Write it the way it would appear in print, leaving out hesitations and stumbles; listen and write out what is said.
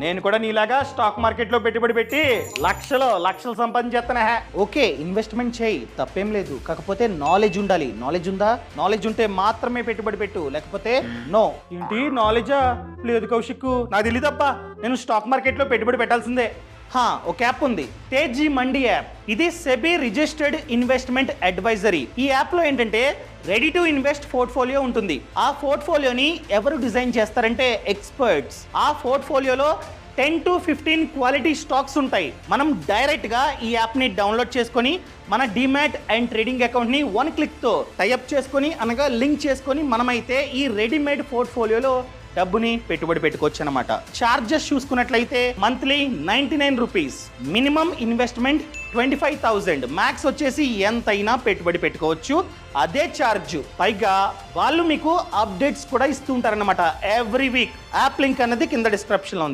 నేను కూడా నీలాగా స్టాక్ మార్కెట్లో పెట్టుబడి పెట్టి లక్షలు సంపాదించేస్తానా. ఓకే, ఇన్వెస్ట్మెంట్ చేయి, తప్పేం లేదు. కాకపోతే నాలెడ్జ్ ఉండాలి. నాలెడ్జ్ ఉందా? నాలెడ్జ్ ఉంటే మాత్రమే పెట్టుబడి పెట్టు, లేకపోతే నో. ఏంటి నాలెడ్జా? లేదు కౌశిక్, నాకు తెలియదప్పా. నేను స్టాక్ మార్కెట్లో పెట్టుబడి పెట్టాల్సిందే. ఒక యాప్ ఉంది, తేజీ మండి యాప్. ఇది సెబీ రిజిస్టర్డ్ ఇన్వెస్ట్మెంట్ అడ్వైజరీ. ఈ యాప్ లో ఏంటంటే రెడీ టు ఇన్వెస్ట్ పోర్ట్ఫోలియో ఉంటుంది. ఆ పోర్ట్ఫోలియోని ఎవరు డిజైన్ చేస్తారంటే ఎక్స్పర్ట్స్. ఆ పోర్ట్ఫోలియోలో 10 to 15 క్వాలిటీ స్టాక్స్ ఉంటాయి. మనం డైరెక్ట్ గా ఈ యాప్ ని డౌన్లోడ్ చేసుకొని మన డిమాట్ అండ్ ట్రేడింగ్ అకౌంట్ ని 1 క్లిక్ తో టైఅప్ చేసుకొని, అనగా లింక్ చేసుకొని, మనమైతే ఈ రెడీమేడ్ పోర్ట్ఫోలియోలో డబ్బుని పెట్టుబడి పెట్టుకోవచ్చు అనమాట. చార్జెస్ చూసుకున్నట్లయితే monthly 99 rupees, minimum investment 25,000, max వచ్చేసి ఎంతైనా పెట్టుబడి పెట్టుకోవచ్చు. అదే ఛార్జ్, పైగా వాళ్ళు మీకు అప్డేట్స్ కూడా ఇస్తూ ఉంటారన్నమాట ఎవ్రీ వీక్. యాప్ లింక్ అన్నది కింద డిస్క్రిప్షన్ లో ఉంది.